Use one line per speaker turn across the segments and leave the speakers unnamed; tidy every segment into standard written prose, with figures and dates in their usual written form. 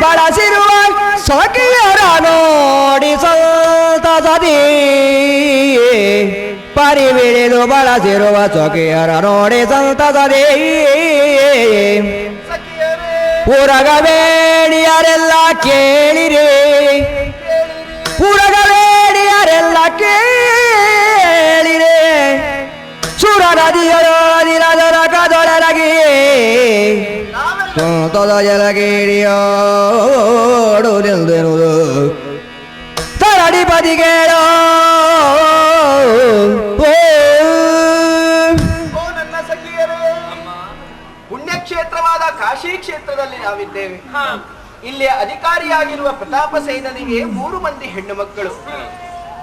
ಬಳಸಿರುವ ಸಖಿಯರ ನೋಡಿ ಸಂತಸದಿ ಪರಿಬಿಡಿದು ಬಳಸಿರುವ ಸಖಿಯರ ನೋಡಿ ಸಂತಸದಿ ಉರಗಬೇಡಿಯರೆಲ್ಲ ಕೇಳಿರಿ ಉರಗಬೇಡಿಯರೆಲ್ಲ ಕೇಳಿರಿ ಸುರ ನದಿಯರು ದಿನದೊರಗದೊಳಗಿ ಸಂತದ ಜಲಗೇಡಿಯೋಡು ನಿಲ್ದಿರುವುದು ತರಡಿ ಬದಿಗೇಳೋ
ನನ್ನ ಸಖಿಯರೇ, ಪುಣ್ಯಕ್ಷೇತ್ರವಾದ ಕಾಶಿ ಕ್ಷೇತ್ರದಲ್ಲಿ ನಾವಿದ್ದೇವೆ. ಇಲ್ಲಿ ಅಧಿಕಾರಿಯಾಗಿರುವ ಪ್ರತಾಪ ಸೇನನಿಗೆ 3 ಮಂದಿ ಹೆಣ್ಣು ಮಕ್ಕಳು.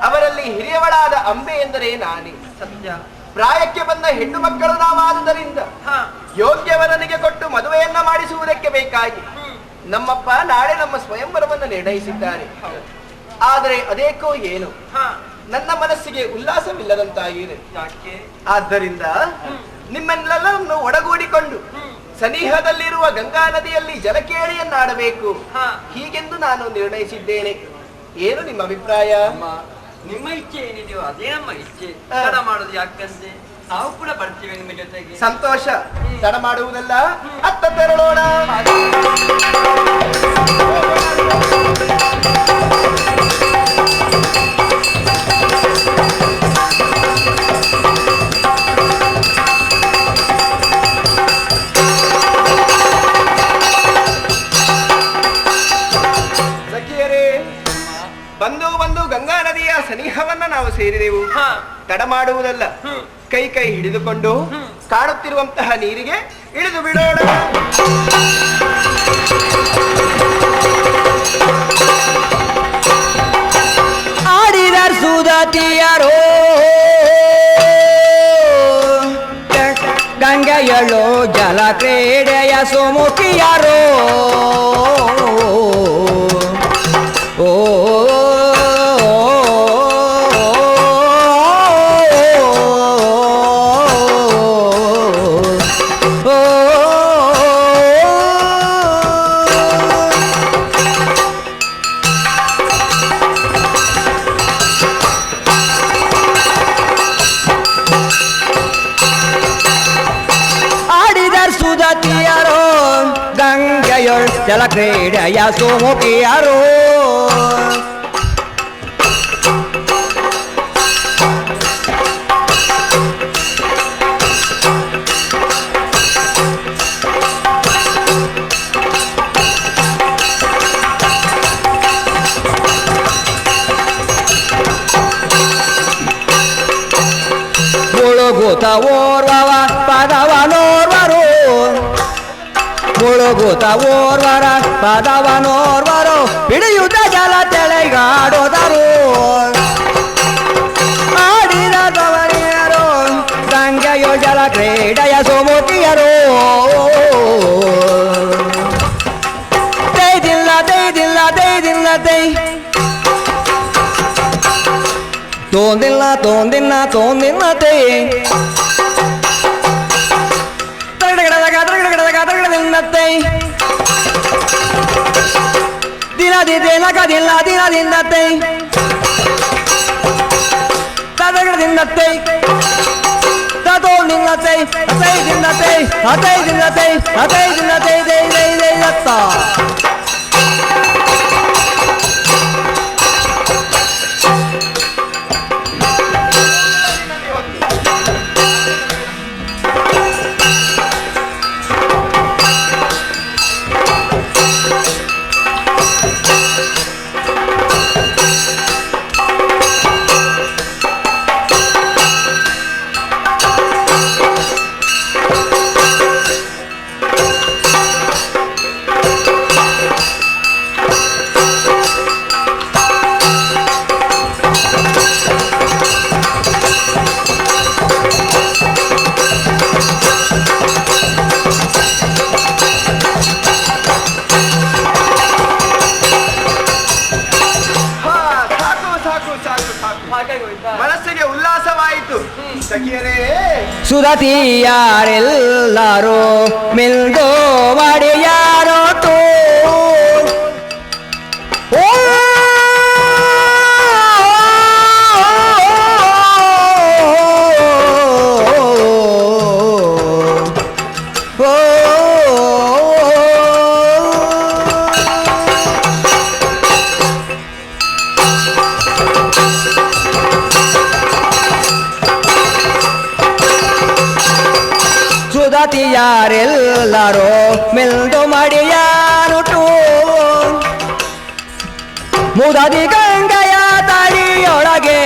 ಅವರಲ್ಲಿ ಹಿರಿಯವಳಾದ ಅಂಬೆ ಎಂದರೆ ನಾನೇ. ಸತ್ಯ. ಪ್ರಾಯಕ್ಕೆ ಬಂದ ಹೆಣ್ಣು ಮಕ್ಕಳು ನಾವಾದುದರಿಂದ ಯೋಗ್ಯವರನಿಗೆ ಕೊಟ್ಟು ಮದುವೆಯನ್ನ ಮಾಡಿಸುವುದಕ್ಕೆ ಬೇಕಾಗಿ ನಮ್ಮಪ್ಪ ನಾಳೆ ನಮ್ಮ ಸ್ವಯಂವರವನ್ನು ನಿರ್ಣಯಿಸಿದ್ದಾರೆ. ಆದರೆ ಅದೇಕೋ ಏನು ನನ್ನ ಮನಸ್ಸಿಗೆ ಉಲ್ಲಾಸವಿಲ್ಲದಂತಾಗಿದೆ. ಆದ್ದರಿಂದ ನಿಮ್ಮೆಲ್ಲರನ್ನು ಒಡಗೂಡಿಕೊಂಡು ಸನಿಹದಲ್ಲಿರುವ ಗಂಗಾ ನದಿಯಲ್ಲಿ ಜಲಕೇಳಿಯನ್ನಾಡಬೇಕು ಹೀಗೆಂದು ನಾನು ನಿರ್ಣಯಿಸಿದ್ದೇನೆ. ಏನು ನಿಮ್ಮ ಅಭಿಪ್ರಾಯ?
ನಿಮ್ಮ ಇಚ್ಛೆ ಏನಿದೆಯೋ ಅದೇ ನಮ್ಮ ಇಚ್ಛೆ. ತಡ ಮಾಡೋದು ಯಾಕಂತೆ ನಾವು ಕೂಡ ಬರ್ತೀವಿ ನಿಮ್ಮ ಜೊತೆಗೆ.
ಸಂತೋಷ. ತಡ ಮಾಡುವುದಲ್ಲ, ಅತ್ತ ತೆರಳೋಣ. ಬಂದು ಗಂಗಾ ನದಿಯ ಸನಿಹವನ್ನ ನಾವು ಸೇರಿದೆವು. ತಡ ಮಾಡುವುದಲ್ಲ, ಕೈ ಕೈ ಹಿಡಿದುಕೊಂಡು ಕಾಣುತ್ತಿರುವಂತಹ ನೀರಿಗೆ ಇಳಿದು ಬಿಡೋಣ.
ಆಡಿದ ಸುದತಿಯರೋ ಗಂಗೆಯಳು ಜಲ ಕ್ರೀಡೆಯ ಸುಮುಖಿಯರೋ ಓ ಸುದತಿಯರೋ ಗಂಗೆಯೊಳ್ ಜಲ ಕ್ರೀಡೆಯ ಸುಮುಖಿಯರೋ ಮುಳುಗುತ್ತ ಓರ್ವವ ಪದವನೋರ್ವರು ಮುಳುಗುತ್ತ ಓರ್ವರ ಪದವನೋರ್ವರು ಹಿಡಿಯುತ್ತ ಜಲ ತೆಳೆಗಾಡೋದರು ಆಡಿದ ಗವನಿಯರು ಗಂಗೆಯು ಜಲ ಕ್ರೀಡೆಯ ಸುಮುಖಿಯರು ದೈದಿಲ್ಲ ದೈದಿಲ್ಲ ದೈದಿಲ್ಲ ದೈ ತೋಂದಿಲ್ಲ ತೋಂದಿಲ್ಲ ತೋಂದಿಲ್ಲ ತೈ ದಿನ ದಿನ ದಿನ ದಿನತ್ತೈ ತದಗಡದಿಂದತ್ತೈ ತದೋ ನಿನ್ನತ್ತೈ ಅತೈ ದಿನತ್ತೈ ಅತೈ ದಿನತ್ತೈ ಅತೈ ದಿನತ್ತೈ ದೈ ದೈ ದೈ ದತ್ತ
ಮನಸ್ಸಿಗೆ ಉಲ್ಲಾಸವಾಯಿತು. ಸಖಿಯರೇ,
ಸುರತಿಯಾರೆಲ್ಲರೂ ಮಿಲ್ದೋ ಮಾಡಿಯಾರೋಟು ಜೊತೆಯಾರೆಲ್ಲರೂ ಮಿಲ್ದು ಮಡಿಯಾನುಟು ಮುದದಿ ಗಂಗೆಯ ತಳಿಯೊಳಗೆ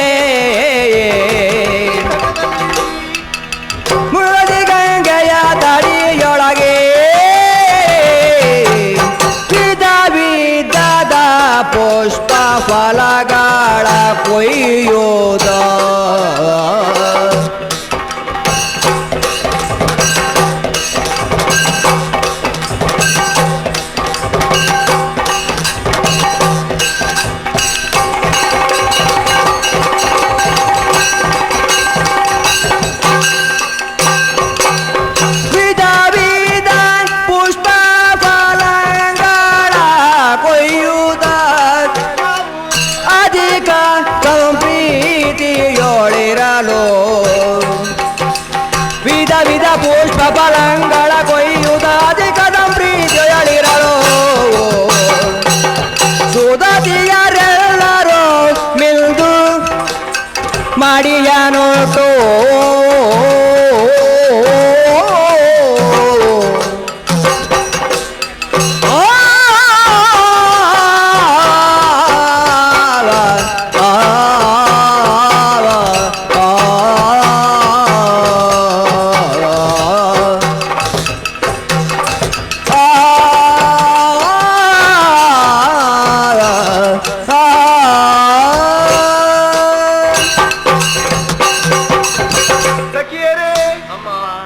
ಮುದದಿ ಗಂಗೆಯ ತಳಿಯೊಳಗೆ ವಿಧ ವಿಧದ ಪುಷ್ಪ ಫಲಗಳ ಕೊಯ್ಯೋದ ವಿಧ ವಿಧ ಪುಷ್ಪ ಫಲಗಳ ಕೊಯ್ಯುವುದ ಅಧಿಕದ ಪ್ರೀತಿಯಳಿರಲು ಸುಧತಿಯರೆಲ್ಲರೂ ಮಿಲ್ದು ಮಾಡಿಯನೋಟು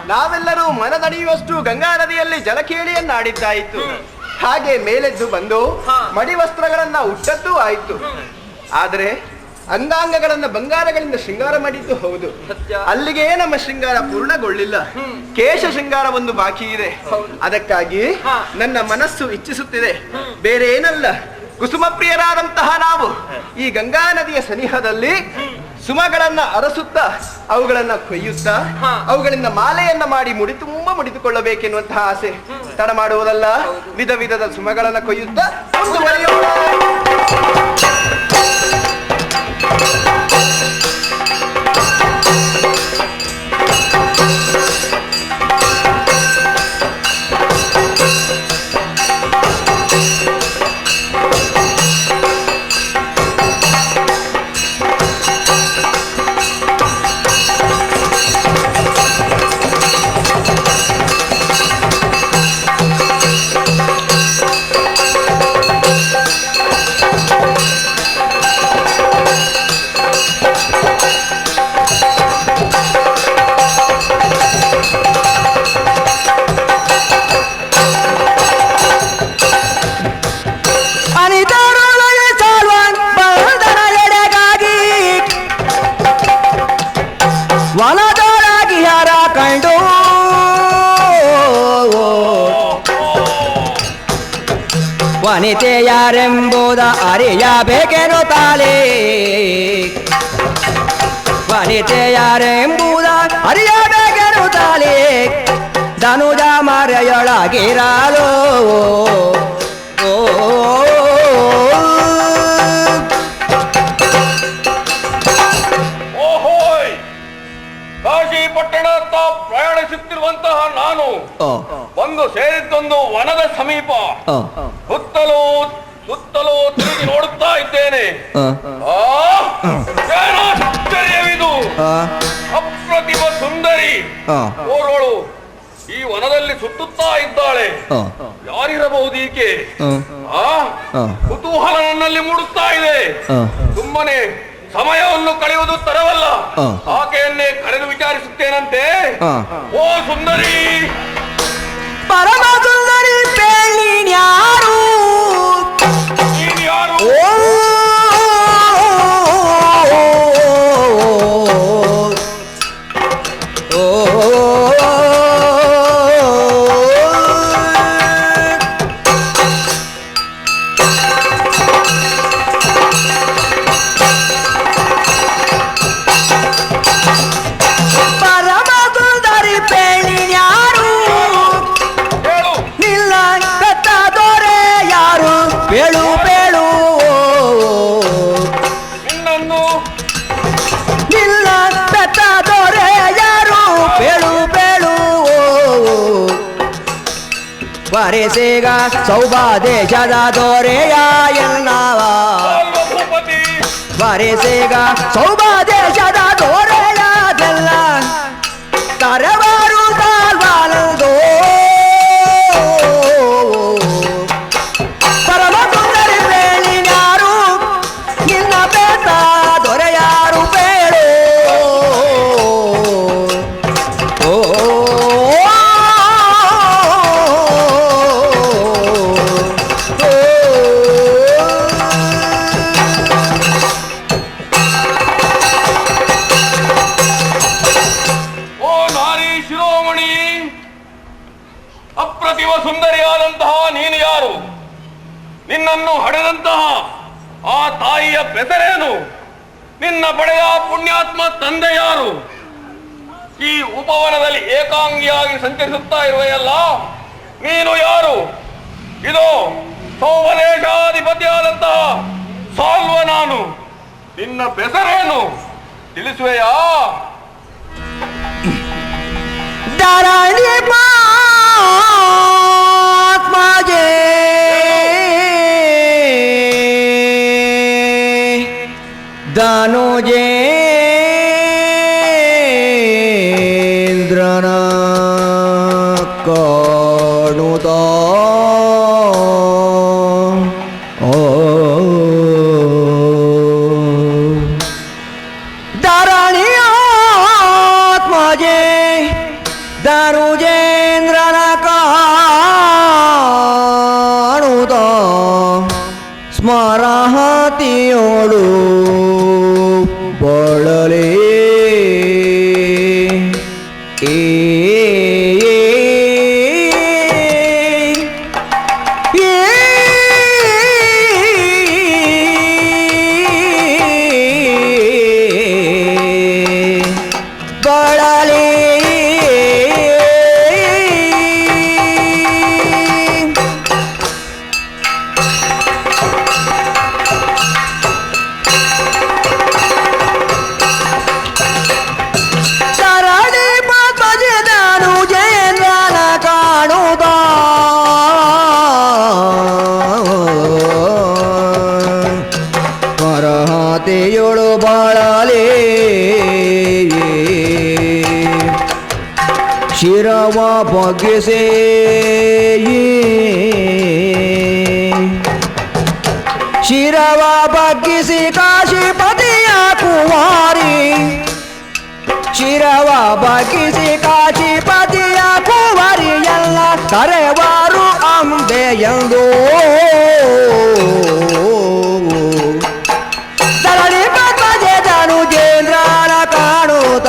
ನಾವೆಲ್ಲರೂ ಮನದಣಿಯುವಷ್ಟು ಗಂಗಾ ನದಿಯಲ್ಲಿ ಜಲಕೇಳಿಯನ್ನಾಡಿದ್ದಾಯಿತು. ಹಾಗೆ ಮೇಲೆದ್ದು ಬಂದು ಮಡಿವಸ್ತ್ರಗಳನ್ನ ಉಟ್ಟದ್ದೂ ಆಯಿತು. ಆದರೆ ಅಂಗಾಂಗಗಳನ್ನ ಬಂಗಾರಗಳಿಂದ ಶೃಂಗಾರ ಮಾಡಿದ್ದು ಹೌದು. ಅಲ್ಲಿಗೆ ನಮ್ಮ ಶೃಂಗಾರ ಪೂರ್ಣಗೊಳ್ಳಿಲ್ಲ. ಕೇಶ ಶೃಂಗಾರ ಒಂದು ಬಾಕಿ ಇದೆ. ಅದಕ್ಕಾಗಿ ನನ್ನ ಮನಸ್ಸು ಇಚ್ಛಿಸುತ್ತಿದೆ, ಬೇರೆ ಏನಲ್ಲ, ಕುಸುಮ ಪ್ರಿಯರಾದಂತಹ ನಾವು ಈ ಗಂಗಾ ನದಿಯ ಸನಿಹದಲ್ಲಿ ಸುಮಗಳನ್ನ ಅರಸುತ್ತಾ ಅವುಗಳನ್ನ ಕೊಯ್ಯುತ್ತಾ ಅವುಗಳಿಂದ ಮಾಲೆಯನ್ನ ಮಾಡಿ ಮುಡಿ ತುಂಬ ಮುಡಿದುಕೊಳ್ಳಬೇಕೆನ್ನುವಂತಹ ಆಸೆ. ತಡ ಮಾಡುವುದಲ್ಲ, ವಿಧ ವಿಧದ ಸುಮಗಳನ್ನ ಕೊಯ್ಯುತ್ತಾ ಮುಂದುವರಿಯೋಣ.
ವನದೊಳಗಿ ಯಾರ ಕಂಡು ವನಿತೆ ಯಾರೆಂಬುದ ಅರಿಯಬೇಕೆನು ತಾಳೆ, ವನಿತೆ ಯಾರೆಂಬುದ ಅರಿಯಬೇಕೆನು ತಾಳೆ, ಧನುಜ ಮರೆಯೊಳಗಿರಲು
ಪಟ್ಟಣದತ್ತ ಪ್ರಯಾಣಿಸುತ್ತಿರುವಂತಹ ನಾನು ಬಂದು ಸೇರಿದ್ದೊಂದು ವನದ ಸಮೀಪ. ಸುತ್ತಲೂ ಸುತ್ತಲೂ ತಿರುಗಿ ನೋಡುತ್ತಾ ಇದ್ದೇನೆ. ಆಶ್ಚರ್ಯವಿದು, ಅಪ್ರತಿಮ ಸುಂದರಿ ಓರ್ವಳು ಈ ವನದಲ್ಲಿ ಸುತ್ತುತ್ತಾ ಇದ್ದಾಳೆ. ಯಾರಿರಬಹುದು ಈಕೆ? ಕುತೂಹಲ ನನ್ನಲ್ಲಿ ಮೂಡುತ್ತಾ ಇದೆ. ಸುಮ್ಮನೆ ಸಮಯವನ್ನು ಕಳೆಯುವುದು ತರವಲ್ಲ, ಆಕೆಯನ್ನೇ ಕರೆದು ವಿಚಾರಿಸುತ್ತೇನಂತೆ. ಓ ಸುಂದರಿ,
ಪರಮ ಸುಂದರಿ ಪೇಳಿನ್ಯಾರು?
ನೀನ್ಯಾರು?
ವರೆಸೇಗ ಸೌಭಾದೇಶದ ದೊರೆಯ ಎಲ್ಲವ
ಭೂಪತಿ
ವರೆಸೇಗ ಸೌಭಾದೇಶದ ದೊರೆಯದೆಲ್ಲ ಕರವಾರು ತಾಲ್ವಾಲದೋ ಪರಮ ಸುಂದರಿ ಬೇಳಿನ್ಯಾರು ನಿನ್ನ ಬೇಟ ದೊರೆಯಾರು ಬೇಡೋ ಓ
ಓ ನಾರಿ ಶಿರೋಮಣಿ, ಅಪ್ರತಿಮ ಸುಂದರಿಯಾದಂತಹ ನೀನು ಯಾರು? ನಿನ್ನನ್ನು ಹಡೆದಂತಹ ಆ ತಾಯಿಯ ಬೆಸರೇನು? ನಿನ್ನ ಪಡೆದ ಪುಣ್ಯಾತ್ಮ ತಂದೆ ಯಾರು? ಈ ಉಪವನದಲ್ಲಿ ಏಕಾಂಗಿಯಾಗಿ ಸಂಚರಿಸುತ್ತಾ ಇರುವೆಯಲ್ಲ, ನೀನು ಯಾರು? ಇದು ಸೌವದೇಶಾಧಿಪತಿಯಾದಂತಹ ಸಾಲ್ವ ನಾನು. ನಿನ್ನ ಬೆಸರೇನು ತಿಳಿಸುವೆಯಾ?
ಧರಣಿ ಮಾತ್ಮಜೇ ಧನುಜೇಂದ್ರನ ಕಾಣುತ್ತ ಧರಣಿಯಾತ್ಮಜೇ ಧನುಜೇಂದ್ರನ ಕಾಣುತ್ತ ಸ್ಮರಹತಿಯೋಳು ಬಳಲೇ ಮರಹತೆಯೊಳು ಬಾಳಲೇ ಶಿರವ ಬಗ್ಗಿಸೇ ಶಿರವ ಬಗ್ಗಿಸಿ ಕಾಶಿಪತಿಯ ಕುಮಾರಿ ಶಿರವ ಬಗ್ಗಿಸಿ ಕಾಶಿಪತಿಯ ಕುಮಾರಿ ಎಲ್ಲ ಕರೆವಾರು ಅಂಬೆಯಂದು ಧರಣಿ ಪದ್ಮಜೆ ಧನುಜೇಂದ್ರನ ಕಾಣುತ್ತ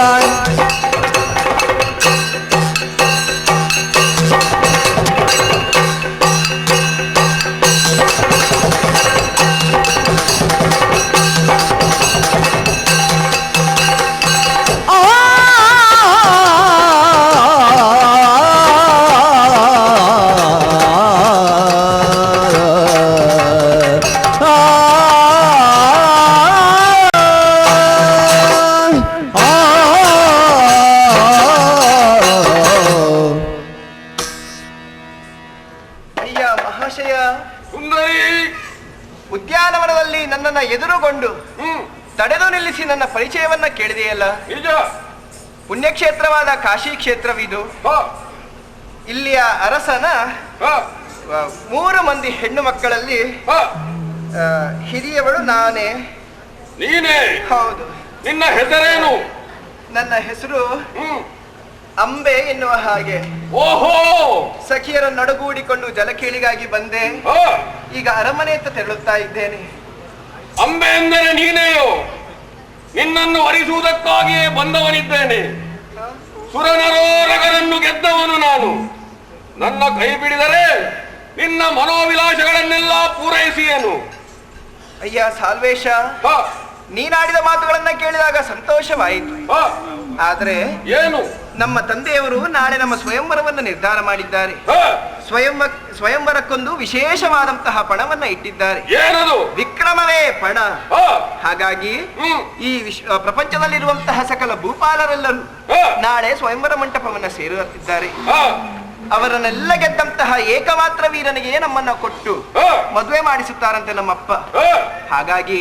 ಉದ್ಯಾನವನದಲ್ಲಿ ನನ್ನನ್ನ ಎದುರುಗೊಂಡು ತಡೆದು ನಿಲ್ಲಿಸಿ ನನ್ನ ಪರಿಚಯವನ್ನ ಕೇಳಿದೆಯಲ್ಲ.
ನಿಜ.
ಪುಣ್ಯಕ್ಷೇತ್ರವಾದ ಕಾಶಿ ಕ್ಷೇತ್ರವಿದು. ಇಲ್ಲಿಯ ಅರಸನ 3 ಮಂದಿ ಹೆಣ್ಣು ಮಕ್ಕಳಲ್ಲಿ ಹಿರಿಯವಳು ನಾನೇ.
ನೀನೇ?
ಹೌದು.
ನಿನ್ನ ಹೆಸರೇನು?
ನನ್ನ ಹೆಸರು ಅಂಬೆ ಎನ್ನುವ ಹಾಗೆ.
ಓಹೋ.
ಸಖಿಯರ ನಡುಗೂಡಿಕೊಂಡು ಜಲಕೇಳಿಗಾಗಿ ಬಂದೆ. ಈಗ ಅರಮನೆಯತ್ತ ತೆರಳುತ್ತಾ ಇದ್ದೇನೆ.
ಅಂಬೆ ಎಂದರೆ ನೀನೆಯೋ? ನಿನ್ನನ್ನು ವರಿಸುವುದಕ್ಕಾಗಿಯೇ ಬಂದವನಿದ್ದೇನೆ. ಸುರನರೋರಗರನ್ನು ಗೆದ್ದವನು ನಾನು. ನನ್ನ ಕೈ ಬಿಡಿದರೆ ನಿನ್ನ ಮನೋವಿಲಾಸಗಳನ್ನೆಲ್ಲ ಪೂರೈಸಿಯೇನು.
ಅಯ್ಯ ಸಾಲ್ವೇಶ, ನೀನಾಡಿದ ಮಾತುಗಳನ್ನ ಕೇಳಿದಾಗ ಸಂತೋಷವಾಯಿತು. ಆದ್ರೆ
ಏನು?
ನಮ್ಮ ತಂದೆಯವರು ನಾಳೆ ನಮ್ಮ ಸ್ವಯಂವರವನ್ನು ನಿರ್ಧಾರ ಮಾಡಿದ್ದಾರೆ. ಸ್ವಯಂವರಕ್ಕೊಂದು ವಿಶೇಷವಾದಂತಹ ಪಣವನ್ನ ಇಟ್ಟಿದ್ದಾರೆ.
ಏನದು?
ವಿಕ್ರಮವೇ ಪಣ. ಹಾಗಾಗಿ ಈ ಪ್ರಪಂಚದಲ್ಲಿರುವಂತಹ ಸಕಲ ಭೂಪಾಲರೆಲ್ಲರೂ ನಾಳೆ ಸ್ವಯಂವರ ಮಂಟಪವನ್ನ ಸೇರುತ್ತಿದ್ದಾರೆ. ಅವರನ್ನೆಲ್ಲ ಗೆದ್ದಂತಹ ಏಕಮಾತ್ರ ವೀರನಿಗೆ ನಮ್ಮನ್ನ ಕೊಟ್ಟು ಮದುವೆ ಮಾಡಿಸುತ್ತಾರಂತೆ ನಮ್ಮಪ್ಪ. ಹಾಗಾಗಿ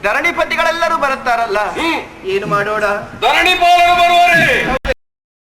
ಧರಣಿಪತಿಗಳೆಲ್ಲರೂ ಬರುತ್ತಾರಲ್ಲ, ಏನು ಮಾಡೋಣ?
ಧರಣಿಪಾಲರು ಬರುವರೆ.